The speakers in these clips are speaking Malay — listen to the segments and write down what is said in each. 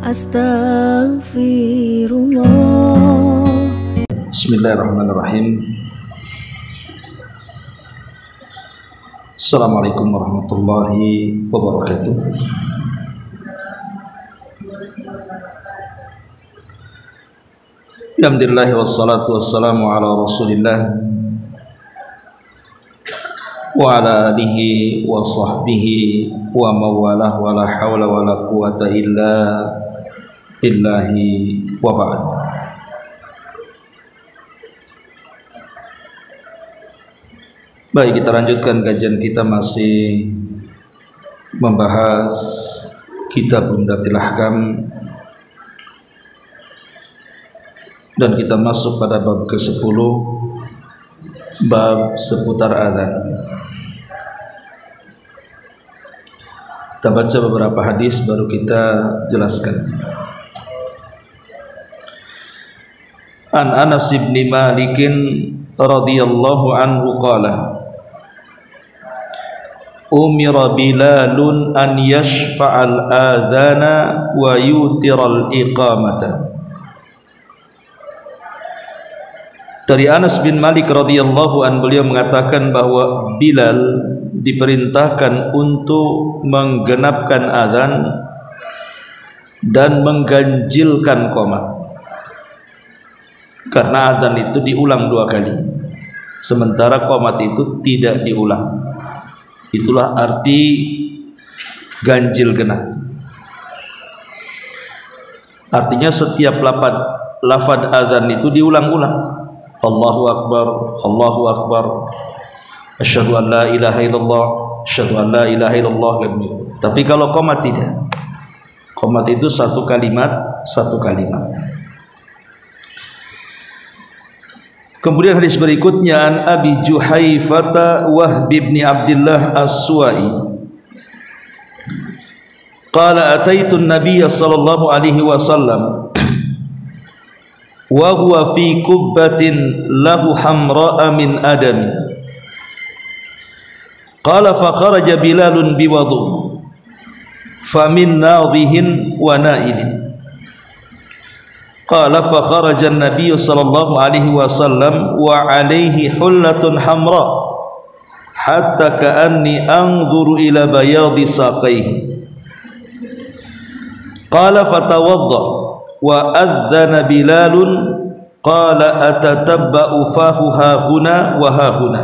Astaghfirullah. Bismillahirrahmanirrahim. Assalamualaikum warahmatullahi wabarakatuh. Alhamdulillah wassalatu wassalamu ala Rasulillah wa ala alihi wa sahbihi wa mawalah wa la hawla wa la quwata illa billahi wa ba'd. Baik, kita lanjutkan kajian kita, masih membahas kitab Umdatul Ahkam, dan kita masuk pada bab ke-10, bab seputar azan. Kita baca beberapa hadis baru kita jelaskan. An Anas bin Malik radhiyallahu anhu qala umira Bilalun an yashfa'al adhana wa yutiral iqamata. Dari Anas bin Malik radhiyallahu an, beliau mengatakan bahwa Bilal diperintahkan untuk menggenapkan azan dan mengganjilkan qomat, karena azan itu diulang 2 kali, sementara qomat itu tidak diulang. Itulah arti ganjil genap. Artinya setiap lafaz azan itu diulang-ulang. Allahu Akbar, Allahu Akbar, asyhadu an la ilaha illallah, asyhadu an la ilaha illallah. Tapi kalau qomat tidak. Qomat itu satu kalimat. Kemudian hadis berikutnya, an Abi Juhaifah Wahb bin Abdullah As-Suwai qala ataitu an-nabiy sallallahu alaihi wasallam wa huwa fi kubbatin lahu hamra'a min adam. Qala fa kharaja Bilalun biwudu fa min nadhihin wa na'ilin. Qala fa kharaja an-nabiy sallallahu alaihi wasallam wa alaihi hullatun hamra hatta ka'anni anzuru ila bayadi saqaihi. Qala fatawadda wa adzana Bilalun qala atatabba'u fahu hahuna wa hahuna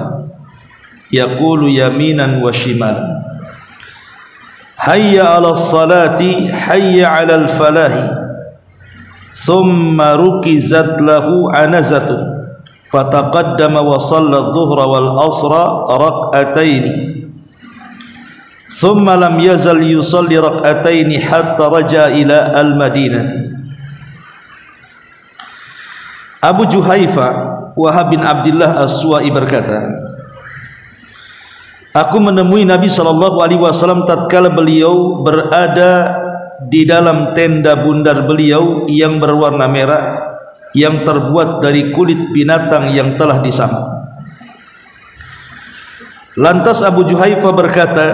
yaqulu yaminan wa shimalan hayya 'alas salati hayya 'alal falahi. Thumma rukizat lahu anazatun fataqaddama wa shalla adh-dhuhra wal asra rak'ataini thumma lam yazal yusalli rak'ataini hatta raja ila al-madinati. Abu Juhaifah Wahab bin Abdullah As-Suwai berkata, aku menemui Nabi sallallahu alaihi wasallam tatkala beliau berada di dalam tenda bundar beliau yang berwarna merah yang terbuat dari kulit binatang yang telah disamak. Lantas Abu Juhaifah berkata,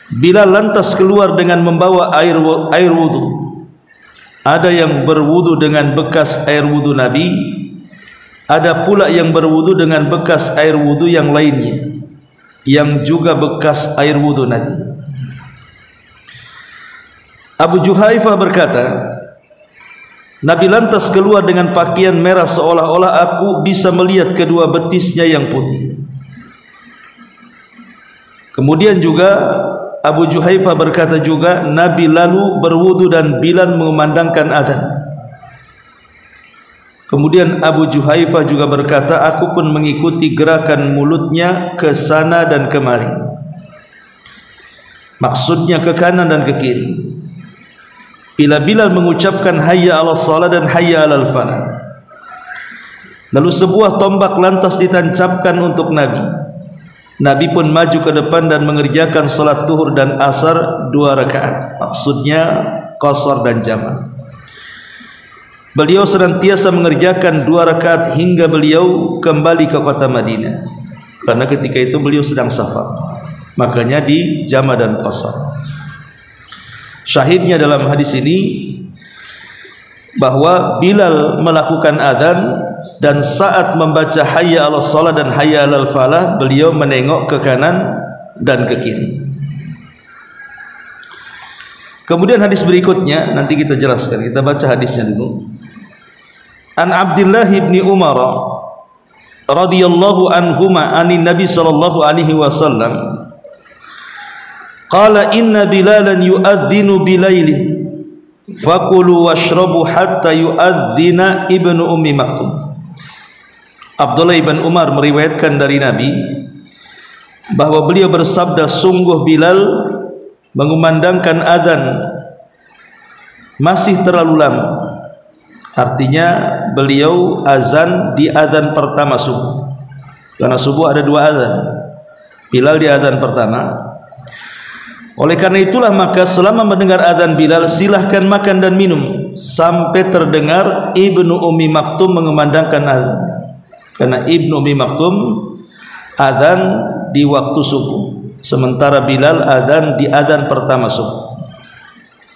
Bilal lantas keluar dengan membawa air wudu. Ada yang berwudu dengan bekas air wudu Nabi, ada pula yang berwudu dengan bekas air wudu yang lainnya yang juga bekas air wudu Nabi. Abu Juhaifah berkata, Nabi lantas keluar dengan pakaian merah seolah-olah aku bisa melihat kedua betisnya yang putih. Kemudian juga Abu Juhaifah berkata juga, Nabi lalu berwudu dan Bilal mengumandangkan azan. Kemudian Abu Juhaifah juga berkata, aku pun mengikuti gerakan mulutnya ke sana dan kemari, maksudnya ke kanan dan ke kiri. Bila Bilal mengucapkan hayya 'alas shalah dan hayya 'alal falah, lalu sebuah tombak lantas ditancapkan untuk Nabi. Nabi pun maju ke depan dan mengerjakan salat zuhur dan asar 2 rakaat, maksudnya qasar dan jama'. Beliau senantiasa mengerjakan 2 rakaat hingga beliau kembali ke kota Madinah, karena ketika itu beliau sedang safar, makanya di jama' dan qasar. Syahidnya dalam hadis ini bahwa Bilal melakukan azan dan saat membaca hayya 'alas shalah dan hayya 'alal falah beliau menengok ke kanan dan ke kiri. Kemudian hadis berikutnya nanti kita jelaskan, kita baca hadisnya dulu. An Abdullah bin Umar radhiyallahu anhuma anin Nabi sallallahu alaihi wasallam qala inna Bilalan yu'adzinu bilailin fakulu washrabu hatta yu'adzina ibnu ummi maktum. Abdullah ibn Umar meriwayatkan dari Nabi bahwa beliau bersabda, sungguh Bilal mengumandangkan azan masih terlalu lama. Artinya beliau azan di azan pertama subuh, karena subuh ada 2 azan. Bilal di azan pertama. Oleh karena itulah maka selama mendengar azan Bilal silahkan makan dan minum sampai terdengar Ibnu Ummi Maktum mengumandangkan azan. Karena Ibnu Ummi Maktum azan di waktu subuh, sementara Bilal azan di azan pertama subuh.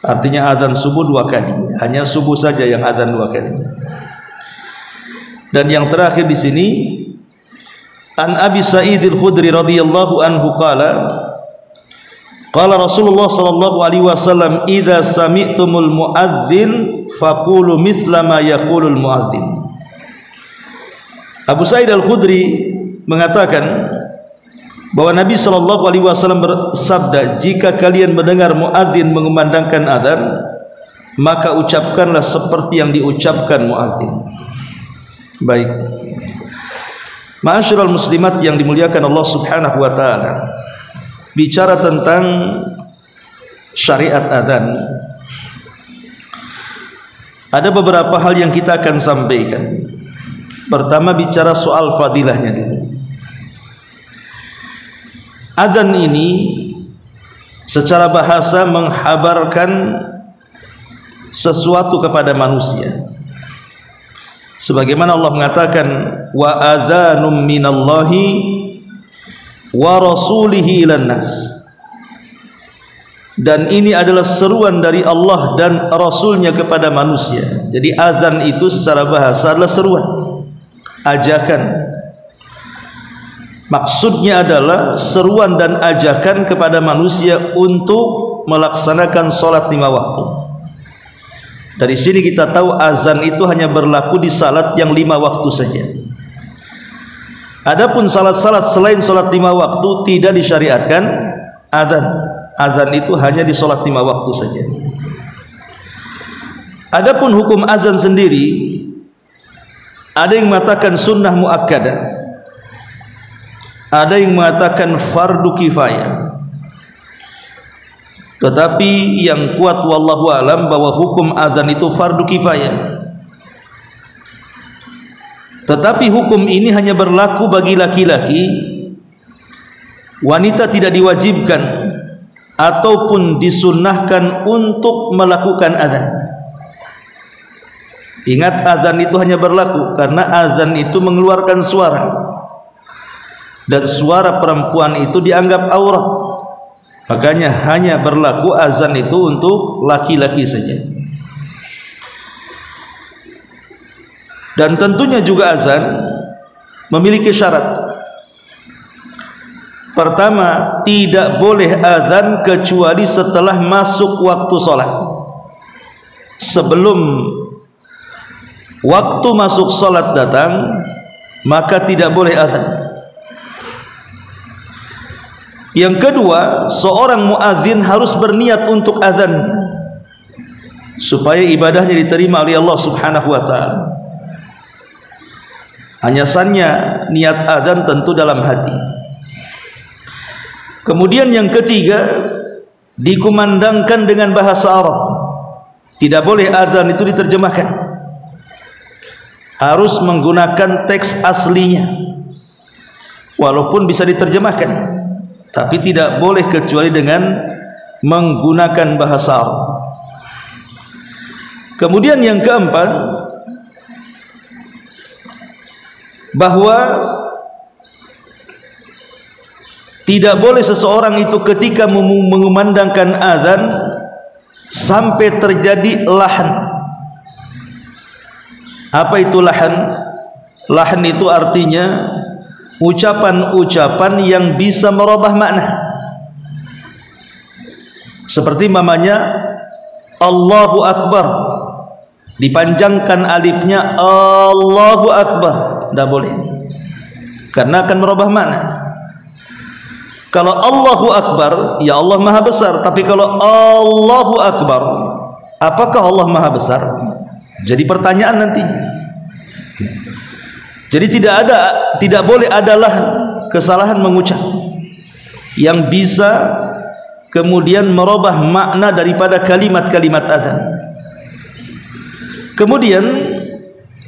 Artinya azan subuh 2 kali, hanya subuh saja yang azan 2 kali. Dan yang terakhir di sini, An Abi Sa'id Al-Khudri radhiyallahu anhu qala qala Rasulullah sallallahu alaihi wasallam idza sami'tumul muadzin faqulu mithla ma yaqulul muadzin. Abu Sa'id Al-Khudri mengatakan bahwa Nabi sallallahu alaihi wasallam bersabda, jika kalian mendengar muadzin mengumandangkan azan maka ucapkanlah seperti yang diucapkan muadzin. Baik. Ma'asyiral muslimat yang dimuliakan Allah Subhanahu wa taala. Bicara tentang syariat azan, ada beberapa hal yang kita akan sampaikan. Pertama, bicara soal fadilahnya dulu. Azan ini secara bahasa menghabarkan sesuatu kepada manusia. Sebagaimana Allah mengatakan, wa adzanum minallahi wa rasulihi ilan nas, dan ini adalah seruan dari Allah dan Rasulnya kepada manusia. Jadi azan itu secara bahasa adalah seruan, ajakan. Maksudnya adalah seruan dan ajakan kepada manusia untuk melaksanakan sholat 5 waktu. Dari sini kita tahu azan itu hanya berlaku di salat yang 5 waktu saja. Adapun salat-salat selain salat 5 waktu tidak disyariatkan azan. Azan itu hanya di salat 5 waktu saja. Adapun hukum azan sendiri, ada yang mengatakan sunnah muakkadah, ada yang mengatakan fardu kifayah. Tetapi yang kuat wallahu alam bahwa hukum azan itu fardu kifayah. Tetapi hukum ini hanya berlaku bagi laki-laki. Wanita tidak diwajibkan ataupun disunnahkan untuk melakukan azan. Ingat, azan itu hanya berlaku karena azan itu mengeluarkan suara, dan suara perempuan itu dianggap aurat. Makanya hanya berlaku azan itu untuk laki-laki saja. Dan tentunya juga azan memiliki syarat. Pertama, tidak boleh azan kecuali setelah masuk waktu sholat. Sebelum waktu masuk sholat datang, maka tidak boleh azan. Yang kedua, seorang muadzin harus berniat untuk azan supaya ibadahnya diterima oleh Allah Subhanahu wa taala. Hanya saja niat azan tentu dalam hati. Kemudian yang ketiga, dikumandangkan dengan bahasa Arab. Tidak boleh azan itu diterjemahkan, harus menggunakan teks aslinya. Walaupun bisa diterjemahkan, tapi tidak boleh kecuali dengan menggunakan bahasa Arab. Kemudian yang keempat, bahwa tidak boleh seseorang itu ketika mengumandangkan azan sampai terjadi lahan. Apa itu lahan? Lahan itu artinya ucapan-ucapan yang bisa merubah makna. Seperti mamanya Allahu Akbar, dipanjangkan alifnya Allahu Akbar, tidak boleh, karena akan merubah makna. Kalau Allahu Akbar, ya Allah Maha Besar. Tapi kalau Allahu Akbar, apakah Allah Maha Besar? Jadi pertanyaan nantinya. Jadi tidak boleh adalah kesalahan mengucap yang bisa kemudian merubah makna daripada kalimat-kalimat azan. Kemudian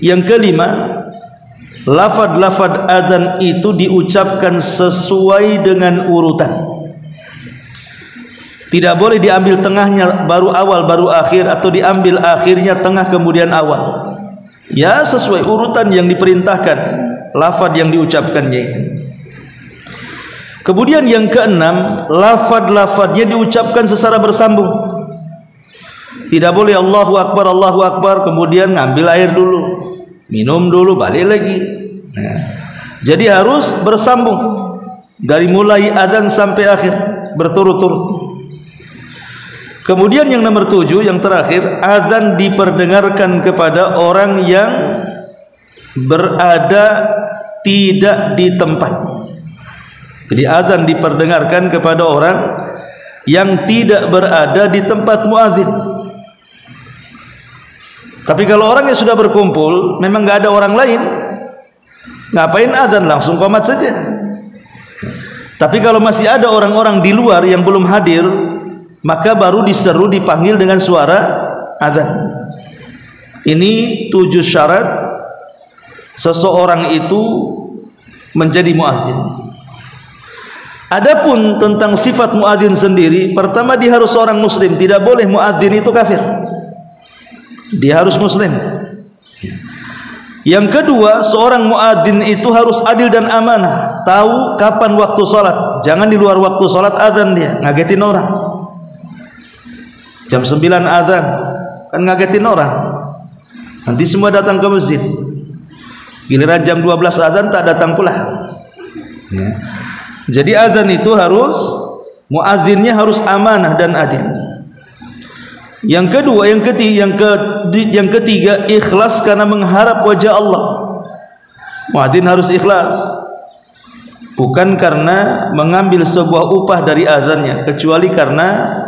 yang kelima, lafad-lafad azan itu diucapkan sesuai dengan urutan. Tidak boleh diambil tengahnya baru awal baru akhir, atau diambil akhirnya tengah kemudian awal. Ya, sesuai urutan yang diperintahkan lafad yang diucapkannya itu. Kemudian yang keenam, lafad-lafadnya diucapkan secara bersambung. Tidak boleh Allahu Akbar kemudian ngambil air dulu, minum dulu, balik lagi. Nah, jadi harus bersambung dari mulai adzan sampai akhir, berturut-turut. Kemudian yang nomor 7, yang terakhir, adzan diperdengarkan kepada orang yang berada tidak di tempat. Jadi adzan diperdengarkan kepada orang yang tidak berada di tempat muadzin. Tapi kalau orang yang sudah berkumpul, memang nggak ada orang lain, ngapain adzan, langsung qomat saja. Tapi kalau masih ada orang-orang di luar yang belum hadir, maka baru diseru, dipanggil dengan suara adzan. Ini 7 syarat seseorang itu menjadi muadzin. Adapun tentang sifat muadzin sendiri, pertama dia harus seorang muslim. Tidak boleh muadzin itu kafir, dia harus muslim. Yang kedua, seorang muadzin itu harus adil dan amanah, tahu kapan waktu salat. Jangan di luar waktu salat adzan dia, ngagetin orang. Jam 9 adzan, kan ngagetin orang, nanti semua datang ke masjid. Giliran jam 12 adzan tak datang pula. Ya. Jadi adzan itu harus, muadzinnya harus amanah dan adil. Yang kedua, yang ketiga, ikhlas karena mengharap wajah Allah. Muadzin harus ikhlas, bukan karena mengambil sebuah upah dari azannya, kecuali karena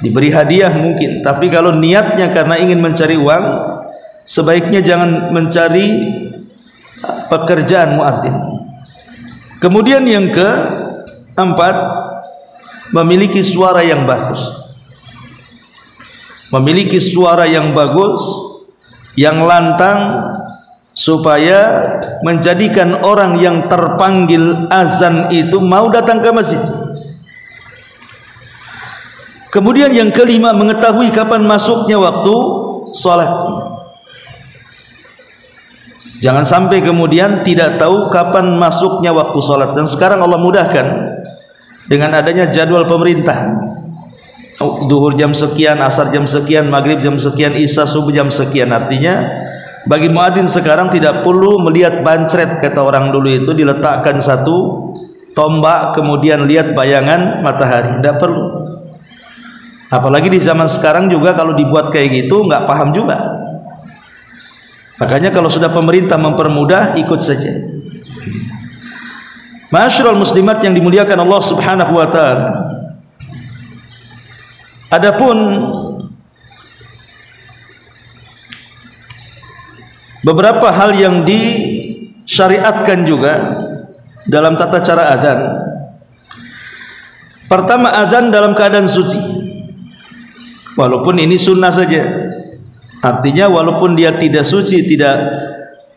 diberi hadiah mungkin. Tapi kalau niatnya karena ingin mencari uang, sebaiknya jangan mencari pekerjaan muadzin. Kemudian yang keempat, memiliki suara yang bagus. Memiliki suara yang bagus, yang lantang, supaya menjadikan orang yang terpanggil azan itu mau datang ke masjid. Kemudian yang kelima, mengetahui kapan masuknya waktu salat. Jangan sampai kemudian tidak tahu kapan masuknya waktu salat. Dan sekarang Allah mudahkan dengan adanya jadwal pemerintah. Duhur jam sekian, asar jam sekian, maghrib jam sekian, isya subuh jam sekian. Artinya bagi muadzin sekarang tidak perlu melihat bancret, kata orang dulu itu, diletakkan satu tombak kemudian lihat bayangan matahari, tidak perlu. Apalagi di zaman sekarang juga kalau dibuat kayak gitu nggak paham juga. Makanya kalau sudah pemerintah mempermudah, ikut saja. Ma'asyiral muslimat yang dimuliakan Allah Subhanahu wa taala. Adapun beberapa hal yang disyariatkan juga dalam tata cara adzan. Pertama, adzan dalam keadaan suci. Walaupun ini sunnah saja, artinya walaupun dia tidak suci, tidak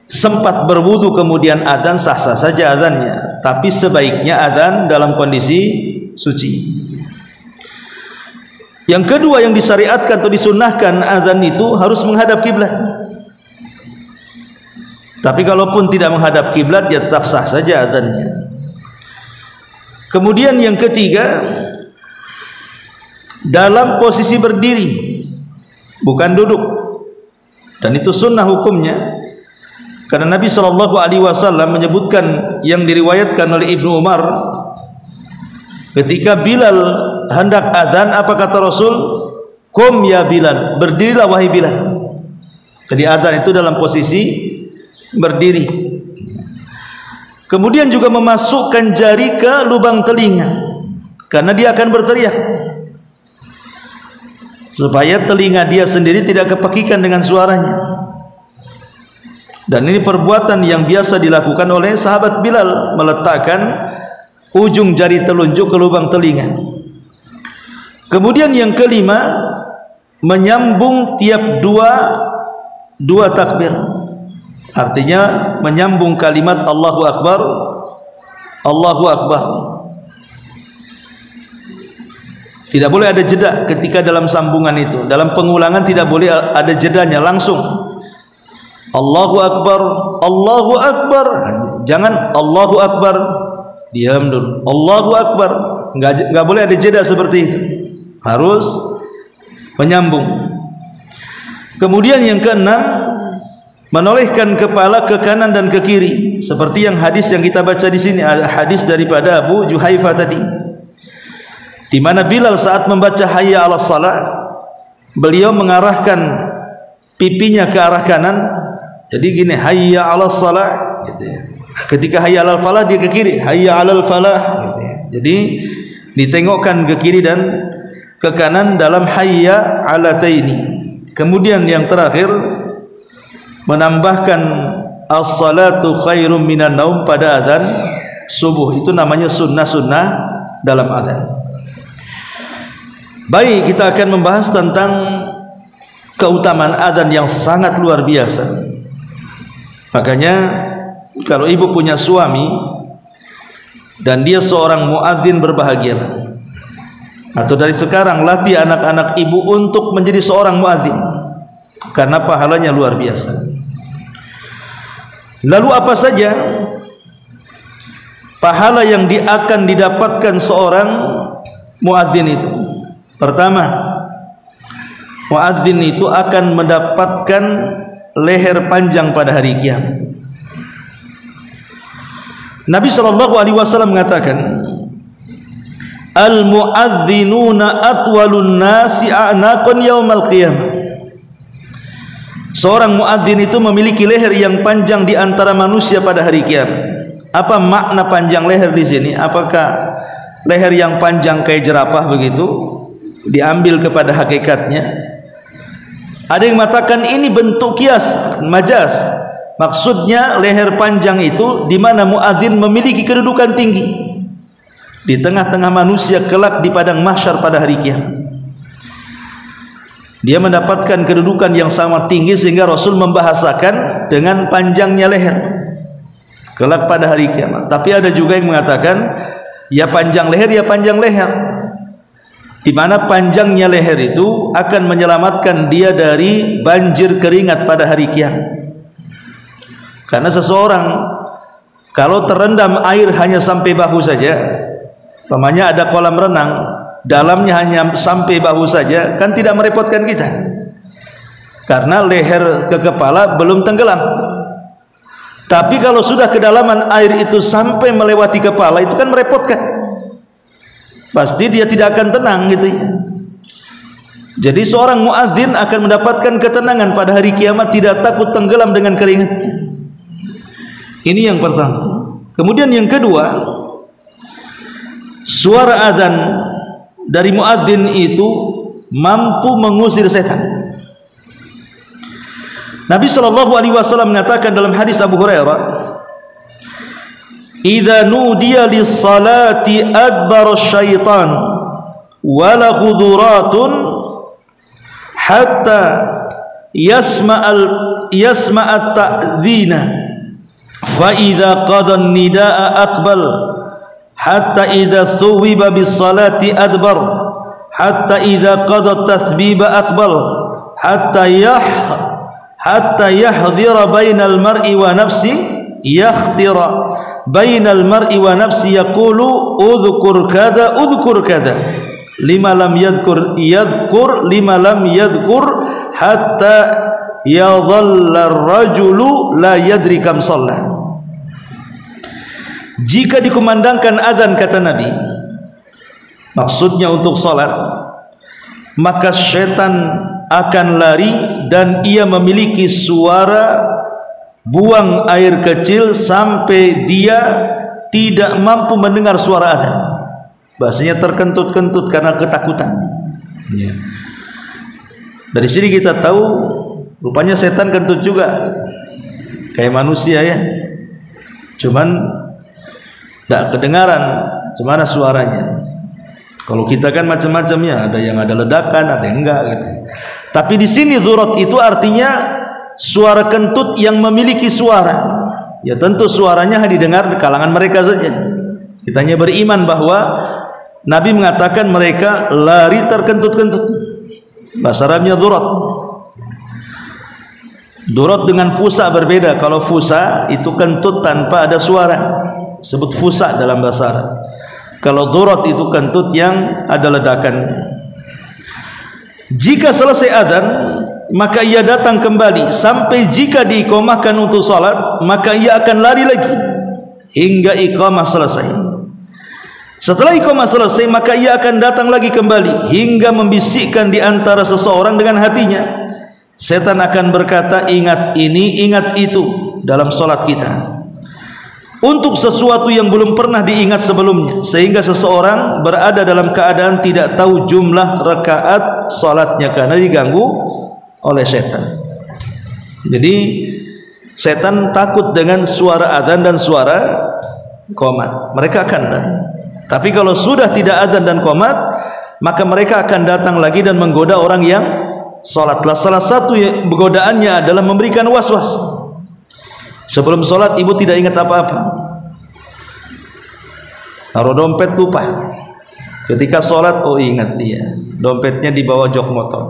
sempat berwudu kemudian adzan, sah-sah saja adzannya. Tapi sebaiknya adzan dalam kondisi suci. Yang kedua yang disyariatkan atau disunnahkan, adzan itu harus menghadap kiblat. Tapi kalaupun tidak menghadap kiblat, ya tetap sah saja adzannya. Kemudian yang ketiga, dalam posisi berdiri, bukan duduk. Dan itu sunnah hukumnya, karena Nabi SAW menyebutkan yang diriwayatkan oleh Ibnu Umar, ketika Bilal hendak azan, apa kata Rasul? Qum ya Bilal, berdirilah wahai Bilal. Jadi azan itu dalam posisi berdiri. Kemudian juga memasukkan jari ke lubang telinga, karena dia akan berteriak, supaya telinga dia sendiri tidak kepakikan dengan suaranya. Dan ini perbuatan yang biasa dilakukan oleh sahabat Bilal, meletakkan ujung jari telunjuk ke lubang telinga. Kemudian yang kelima, menyambung tiap dua takbir. Artinya menyambung kalimat Allahu Akbar, Allahu Akbar. Tidak boleh ada jeda ketika dalam sambungan itu. Dalam pengulangan tidak boleh ada jedanya, langsung Allahu Akbar, Allahu Akbar. Jangan Allahu Akbar, diam dulu, Allahu Akbar. Enggak boleh ada jeda seperti itu. Harus menyambung. Kemudian yang keenam, menolehkan kepala ke kanan dan ke kiri, seperti yang hadis yang kita baca di sini, hadis daripada Abu Juhaifah tadi, di mana Bilal saat membaca hayya 'alas shalah, beliau mengarahkan pipinya ke arah kanan. Jadi gini, hayya 'alas shalah gitu ya. Ketika hayya 'alal falah, dia ke kiri, hayya 'alal falah gitu ya. Jadi ditengokkan ke kiri dan ke kanan dalam hayya 'alataini. Kemudian yang terakhir, menambahkan as-salatu khairum minan naum pada azan subuh. Itu namanya sunnah-sunnah dalam azan. Baik, kita akan membahas tentang keutamaan azan yang sangat luar biasa. Makanya kalau ibu punya suami dan dia seorang muadzin, berbahagia. Atau dari sekarang latih anak-anak ibu untuk menjadi seorang muadzin, karena pahalanya luar biasa. Lalu apa saja pahala yang akan didapatkan seorang muadzin itu? Pertama, muadzin itu akan mendapatkan leher panjang pada hari kiamat. Nabi SAW mengatakan, al-muadzinuna atwalun nasi a'naqan yaumal qiyamah. Seorang muadzin itu memiliki leher yang panjang di antara manusia pada hari kiamat. Apa makna panjang leher di sini? Apakah leher yang panjang kayak jerapah begitu? Diambil kepada hakikatnya. Ada yang mengatakan ini bentuk kias, majaz. Maksudnya leher panjang itu di mana muadzin memiliki kedudukan tinggi di tengah-tengah manusia kelak di padang mahsyar pada hari kiamat. Dia mendapatkan kedudukan yang sangat tinggi sehingga Rasul membahasakan dengan panjangnya leher kelak pada hari kiamat. Tapi ada juga yang mengatakan ya panjang leher, ya panjang leher, di mana panjangnya leher itu akan menyelamatkan dia dari banjir keringat pada hari kiamat. Karena seseorang kalau terendam air hanya sampai bahu saja, umpamanya ada kolam renang, dalamnya hanya sampai bahu saja, kan tidak merepotkan kita, karena leher ke kepala belum tenggelam. Tapi kalau sudah kedalaman air itu sampai melewati kepala, itu kan merepotkan. Pasti dia tidak akan tenang gitu ya. Jadi seorang muadzin akan mendapatkan ketenangan pada hari kiamat, tidak takut tenggelam dengan keringatnya. Ini yang pertama. Kemudian yang kedua, suara azan dari muadzin itu mampu mengusir setan. Nabi SAW mengatakan dalam hadis Abu Hurairah, idza nudiya lis-salati adbara syaitan wa la ghuduratun hatta yasma'at ta'dhina fa idza qada an-nidaa aqbal hatta idza thuwiba bis-salati adbar hatta idza qada at-tathbiba aqbal hatta yahdhira bainal mar'i wa nafsi bainal mar'i wa nafsi yaqulu udhkur kada lima lam yadhkur lima lam yadhkur hatta yadhalla ar-rajulu la yadri kam shalla. Jika dikumandangkan azan, kata Nabi, maksudnya untuk salat, maka syaitan akan lari dan ia memiliki suara buang air kecil sampai dia tidak mampu mendengar suara azan. Bahasanya terkentut-kentut karena ketakutan. Ya. Dari sini kita tahu rupanya setan kentut juga, kayak manusia ya. Cuman tidak kedengaran gimana suaranya. Kalau kita kan macam-macam ya, ada yang ada ledakan, ada yang enggak gitu. Tapi di sini zurat itu artinya suara kentut yang memiliki suara. Ya tentu suaranya didengar di kalangan mereka saja. Kita hanya beriman bahwa Nabi mengatakan mereka lari terkentut-kentut. Bahasa Arabnya zurat. Zurat dengan fusa berbeda. Kalau fusa itu kentut tanpa ada suara, sebut fusa dalam bahasa Arab. Kalau zurat itu kentut yang ada ledakan. Jika selesai azan, maka ia datang kembali sampai jika diiqamahkan untuk salat, maka ia akan lari lagi hingga iqamah selesai. Setelah iqamah selesai, maka ia akan datang lagi kembali hingga membisikkan di antara seseorang dengan hatinya. Setan akan berkata, ingat ini, ingat itu dalam salat kita, untuk sesuatu yang belum pernah diingat sebelumnya, sehingga seseorang berada dalam keadaan tidak tahu jumlah rakaat salatnya karena diganggu oleh setan. Jadi setan takut dengan suara azan dan suara qomat, mereka akan lari. Tapi kalau sudah tidak azan dan qomat, maka mereka akan datang lagi dan menggoda orang yang salat. Salah satu godaannya adalah memberikan was-was. Sebelum sholat ibu tidak ingat apa-apa, taruh dompet lupa. Ketika sholat, oh ingat dia, dompetnya di bawah jok motor.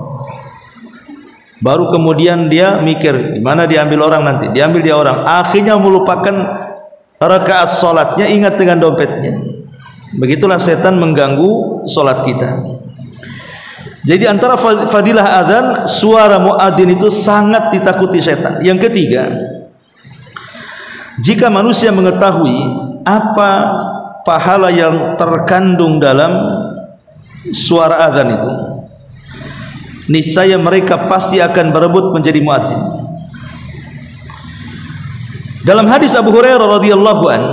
Baru kemudian dia mikir, dimana diambil orang nanti, diambil dia orang. Akhirnya melupakan rakaat sholatnya, ingat dengan dompetnya. Begitulah setan mengganggu sholat kita. Jadi antara fadilah azan, suara muadzin itu sangat ditakuti setan. Yang ketiga, jika manusia mengetahui apa pahala yang terkandung dalam suara azan itu, niscaya mereka pasti akan berebut menjadi muadzin. Dalam hadis Abu Hurairah radhiyallahu an,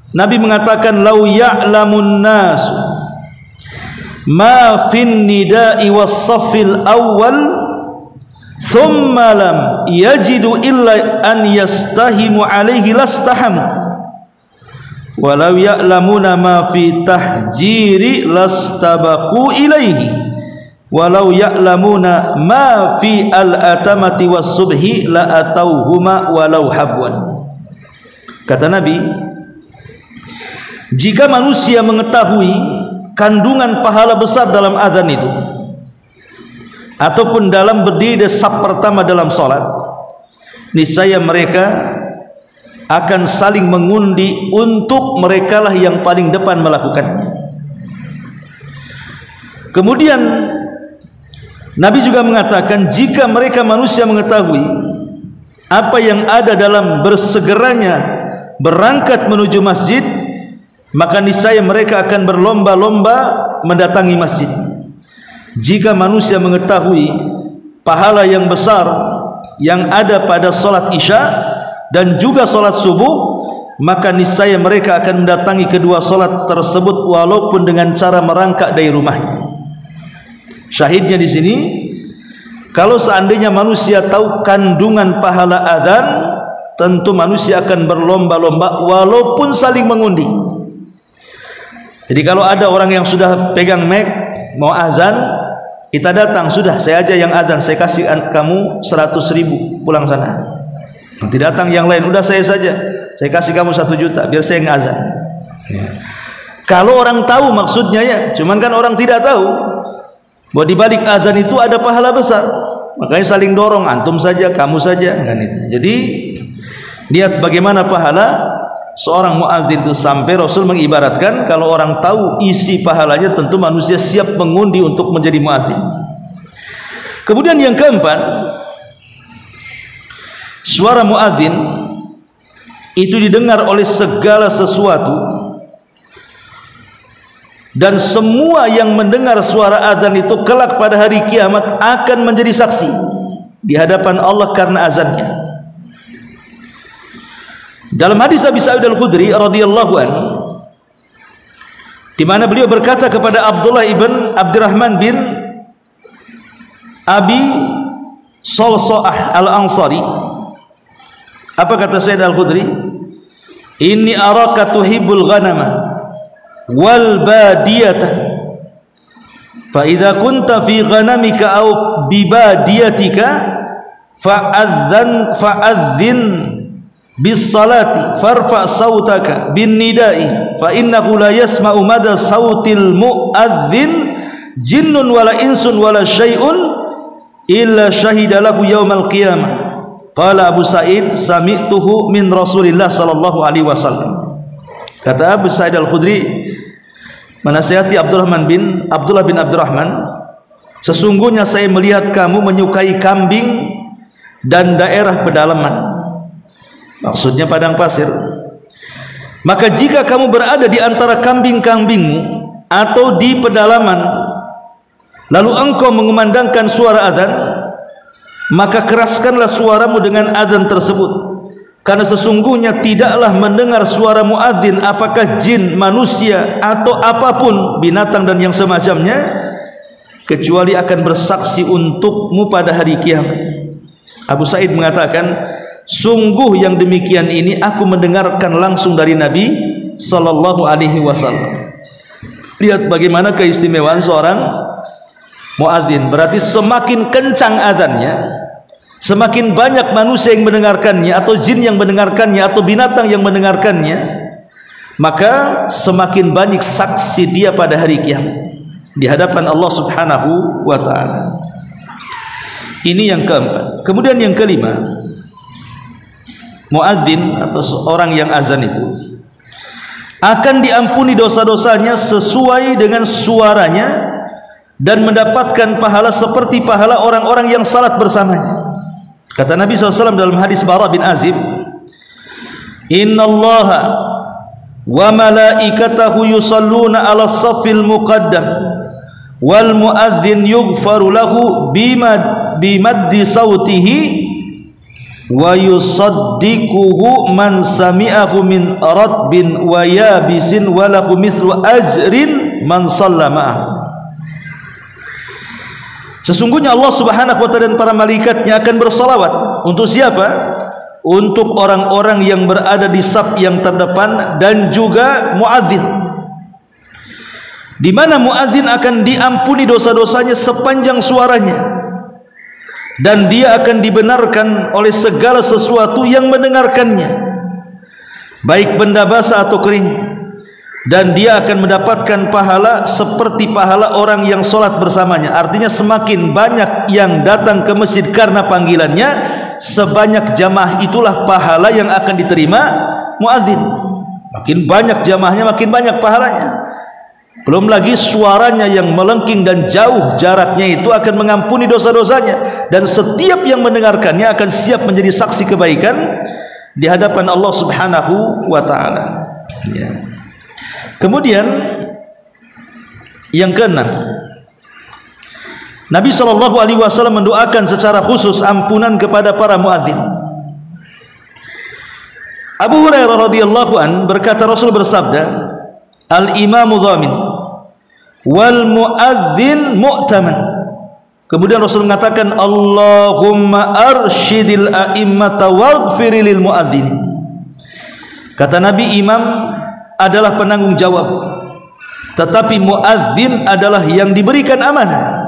Nabi mengatakan, "Lau ya'lamun nas ma fin nida'i was-saffil awwal thumma lam yajidu illa an yastahimu alaihi lastahamu walau ya'lamuna ma fi tahjiri lastabaqu ilaihi walau ya'lamuna ma fi al-atamati was-subhi la atauhuma walau habwan." Kata Nabi, jika manusia mengetahui kandungan pahala besar dalam azan itu, ataupun dalam berdiri saf pertama dalam salat, niscaya mereka akan saling mengundi untuk merekalah yang paling depan melakukannya. Kemudian Nabi juga mengatakan, jika mereka manusia mengetahui apa yang ada dalam bersegeranya berangkat menuju masjid, maka niscaya mereka akan berlomba-lomba mendatangi masjid. Jika manusia mengetahui pahala yang besar yang ada pada salat isya dan juga salat subuh, maka niscaya mereka akan mendatangi kedua salat tersebut walaupun dengan cara merangkak dari rumahnya. Syahidnya di sini, kalau seandainya manusia tahu kandungan pahala azan, tentu manusia akan berlomba-lomba walaupun saling mengundi. Jadi kalau ada orang yang sudah pegang mic mau azan, kita datang, sudah saya aja yang azan, saya kasih kamu 100.000 pulang sana. Nanti datang yang lain, udah saya saja, saya kasih kamu 1 juta biar saya ngazan. Ya. Kalau orang tahu maksudnya ya, cuman kan orang tidak tahu bahwa di balik azan itu ada pahala besar, makanya saling dorong, antum saja, kamu saja, kan itu. Jadi lihat bagaimana pahala seorang muadzin itu sampai Rasul mengibaratkan kalau orang tahu isi pahalanya tentu manusia siap mengundi untuk menjadi muadzin. Kemudian yang keempat, suara muadzin itu didengar oleh segala sesuatu, dan semua yang mendengar suara azan itu kelak pada hari kiamat akan menjadi saksi di hadapan Allah karena azannya. Dalam hadis Abi Sa'id Al-Khudri radhiyallahu anhu, di mana beliau berkata kepada Abdullah ibn Abdurrahman bin Abi Salsa'ah Al-Ansari, apa kata Sayyid Al-Khudri? Inni araka tuhibbul ghanama wal badiyata fa idza kunta fi ghanamika aw bi badiyatika fa'adzin bis salati farfa sautaka bin nidai fa innahu la yasma'u mada sautil muadzin jinnun wala insun wala syai'un illa syahida lahu yaumal qiyamah. Qala Abu Sa'id sami'tuhu min Rasulillah sallallahu alaihi wasallam. Kata Abu Sa'id Al-Khudri menasihati Abdullah bin Abdurrahman, sesungguhnya saya melihat kamu menyukai kambing dan daerah pedalaman, maksudnya padang pasir. Maka jika kamu berada di antara kambing-kambingmu atau di pedalaman, lalu engkau mengumandangkan suara azan, maka keraskanlah suaramu dengan azan tersebut, karena sesungguhnya tidaklah mendengar suara muadzin apakah jin, manusia atau apapun binatang dan yang semacamnya, kecuali akan bersaksi untukmu pada hari kiamat. Abu Sa'id mengatakan, sungguh yang demikian ini aku mendengarkan langsung dari Nabi sallallahu alaihi wasallam. Lihat bagaimana keistimewaan seorang muadzin. Berarti semakin kencang azannya, semakin banyak manusia yang mendengarkannya, atau jin yang mendengarkannya, atau binatang yang mendengarkannya, maka semakin banyak saksi dia pada hari kiamat di hadapan Allah Subhanahu wa ta'ala. Ini yang keempat. Kemudian yang kelima, muadzin atau orang yang azan itu akan diampuni dosa-dosanya sesuai dengan suaranya dan mendapatkan pahala seperti pahala orang-orang yang salat bersamanya. Kata Nabi SAW dalam hadis Bara bin Azib, innallaha wa malaikatahu yusalluna ala saffil muqaddam wal muadzin yughfaru lahu bimaddi sautihi wa yusaddiquhu man sami'ahu min radbin wa yabisin wa lahu mithlu ajrin man sallama. Sesungguhnya Allah Subhanahu wa ta'ala dan para malaikatnya akan bersalawat untuk siapa? Untuk orang-orang yang berada di saf yang terdepan dan juga muadzin, di mana muadzin akan diampuni dosa-dosanya sepanjang suaranya, dan dia akan dibenarkan oleh segala sesuatu yang mendengarkannya, baik benda basah atau kering, dan dia akan mendapatkan pahala seperti pahala orang yang sholat bersamanya. Artinya semakin banyak yang datang ke masjid karena panggilannya, sebanyak jamaah itulah pahala yang akan diterima muadzin. Makin banyak jamaahnya, makin banyak pahalanya. Belum lagi suaranya yang melengking dan jauh jaraknya itu akan mengampuni dosa-dosanya, dan setiap yang mendengarkannya akan siap menjadi saksi kebaikan di hadapan Allah Subhanahu wa ta'ala. Ya. Kemudian yang keenam, Nabi SAW mendoakan secara khusus ampunan kepada para muadzin. Abu Hurairah radhiyallahu an berkata, Rasul bersabda, al-imamu dhamin wal muadzin mu'taman. Kemudian Rasul mengatakan, Allahumma arsyidil a'immata waghfir lil muadzinin. Kata Nabi, imam adalah penanggung jawab, tetapi muadzin adalah yang diberikan amanah.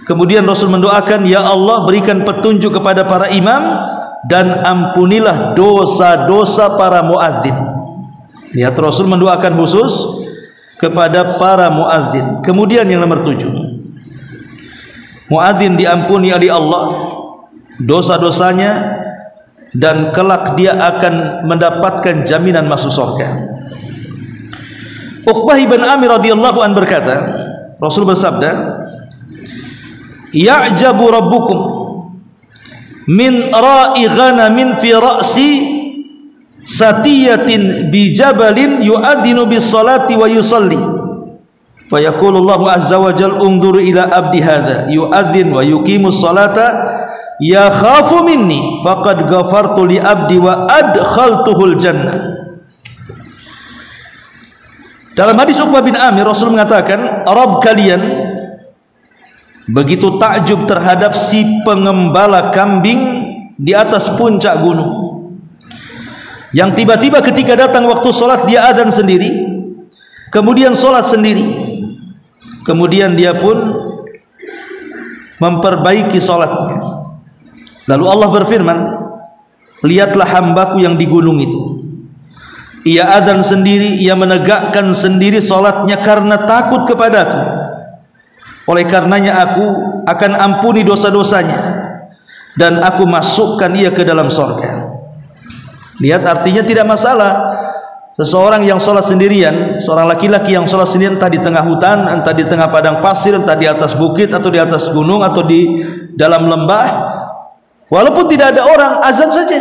Kemudian Rasul mendoakan, ya Allah, berikan petunjuk kepada para imam dan ampunilah dosa-dosa para muadzin. Lihat, Rasul mendoakan khusus kepada para muadzin. Kemudian yang nomor 7, muadzin diampuni oleh Allah dosa-dosanya dan kelak dia akan mendapatkan jaminan masuk surga. Uqbah bin Amir radhiyallahu an berkata, Rasul bersabda, "Ya'jabu rabbukum min ra'i ghanamin fi ra'si satiyatin bi jabalin yu'adhinu bis salati wa yusalli. Fa yaqulu Allahu azza wa jalla unzuru ila abdi hadza yu'adhin wa yuqimus salata ya khafu minni faqad ghafartu li abdi wa adkhaltuhul jannah." Dalam hadis Uqbah bin Amir, Rasul mengatakan, Rabb kalian begitu takjub terhadap si pengembala kambing di atas puncak gunung, yang tiba-tiba ketika datang waktu sholat dia adzan sendiri, kemudian sholat sendiri, kemudian dia pun memperbaiki sholatnya. Lalu Allah berfirman, lihatlah hambaku yang di gunung itu, ia adzan sendiri, ia menegakkan sendiri sholatnya karena takut kepadaku. Oleh karenanya aku akan ampuni dosa-dosanya dan aku masukkan ia ke dalam surga. Lihat, artinya tidak masalah seseorang yang sholat sendirian, seorang laki-laki yang sholat sendirian, entah di tengah hutan, entah di tengah padang pasir, entah di atas bukit atau di atas gunung atau di dalam lembah, walaupun tidak ada orang, azan saja.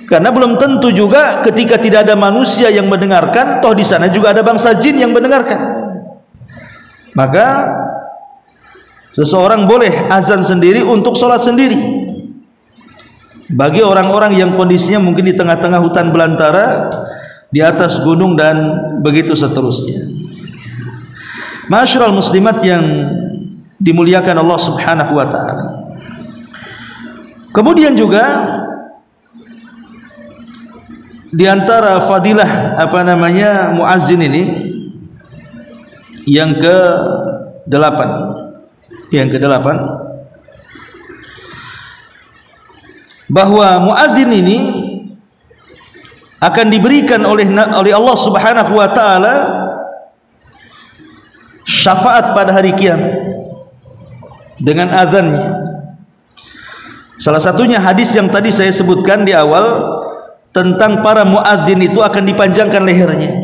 Karena belum tentu juga ketika tidak ada manusia yang mendengarkan, toh di sana juga ada bangsa jin yang mendengarkan. Maka seseorang boleh azan sendiri untuk sholat sendiri. Bagi orang-orang yang kondisinya mungkin di tengah-tengah hutan belantara, di atas gunung dan begitu seterusnya. Ma'asyiral muslimat yang dimuliakan Allah Subhanahu wa taala. Kemudian juga di antara fadilah muazzin ini yang ke-8, bahwa muazzin ini akan diberikan oleh Allah Subhanahu wa taala syafaat pada hari kiamat dengan azannya. Salah satunya hadis yang tadi saya sebutkan di awal tentang para muadzin itu akan dipanjangkan lehernya.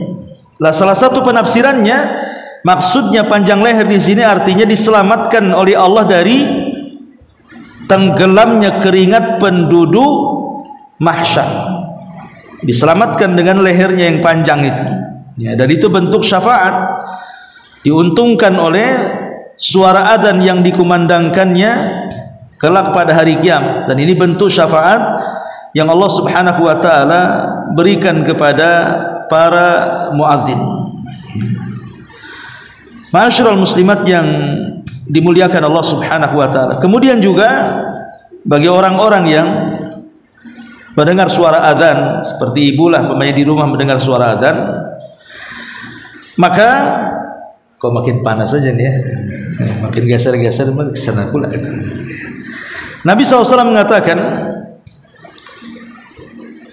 Lah salah satu penafsirannya, maksudnya panjang leher di sini artinya diselamatkan oleh Allah dari tenggelamnya keringat penduduk mahsyar. Diselamatkan dengan lehernya yang panjang itu. Ya, dan itu bentuk syafaat. Diuntungkan oleh suara adzan yang dikumandangkannya kelak pada hari kiamat. Dan ini bentuk syafaat yang Allah Subhanahu wa taala berikan kepada para muadzin. Ma'asyiral muslimat yang dimuliakan Allah Subhanahu wa taala. Kemudian juga bagi orang-orang yang mendengar suara adzan, seperti ibulah pemain di rumah mendengar suara adzan, maka kok makin panas saja nih ya, makin geser-geser ke sana pula. Nabi SAW mengatakan,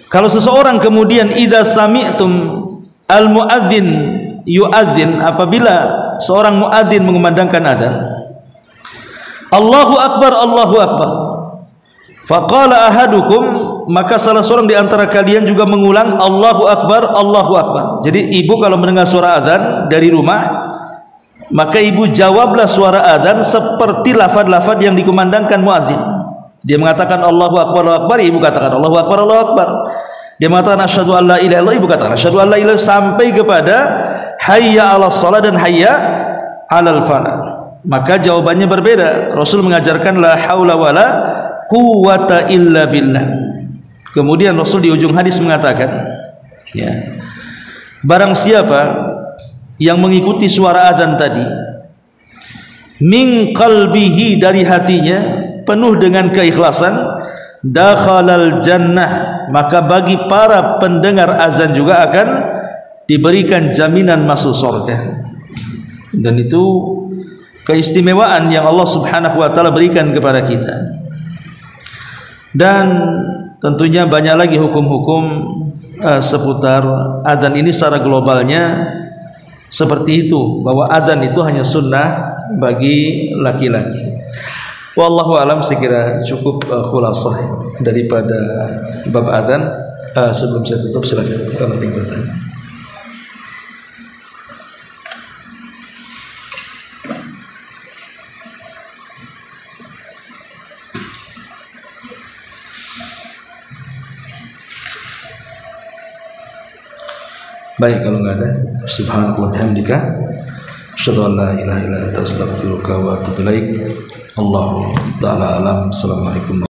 kalau seseorang kemudian idza sami'tum al-muadzin yuadzin, apabila seorang muadzin mengumandangkan adzan, Allahu akbar, Allahu akbar, faqala ahadukum, maka salah seorang di antara kalian juga mengulang Allahu akbar, Allahu akbar. Jadi ibu kalau mendengar suara adzan dari rumah, maka ibu jawablah suara adzan seperti lafaz-lafaz yang dikumandangkan muadzin. Dia mengatakan Allahu akbar, Allahu akbar, ibu katakan Allahu akbar, Allahu akbar. Dia mengatakan asyhadu an la ilaha illallah, ibu katakan asyhadu an la ilaha, sampai kepada hayya 'alas shalah dan hayya 'alal falah. Maka jawabannya berbeda. Rasul mengajarkan la haula wala quwwata illa billah. Kemudian Rasul di ujung hadis mengatakan, ya, barang siapa yang mengikuti suara adzan tadi min qalbihi, dari hatinya penuh dengan keikhlasan, dakhalal jannah, maka bagi para pendengar azan juga akan diberikan jaminan masuk surga. Dan itu keistimewaan yang Allah Subhanahu wa taala berikan kepada kita. Dan tentunya banyak lagi hukum-hukum seputar azan ini secara globalnya seperti itu, bahwa azan itu hanya sunnah bagi laki-laki. Wallahu alam, saya kira cukup khulasah daripada bab adzan. Sebelum saya tutup, silakan kalau ada yang bertanya. Baik, kalau nggak ada, subhanallahi bihamdika, asyhadu an la ilaha illa anta, astaghfiruka wa atubu ilaik. Allahu ta'ala alam. Assalamualaikum.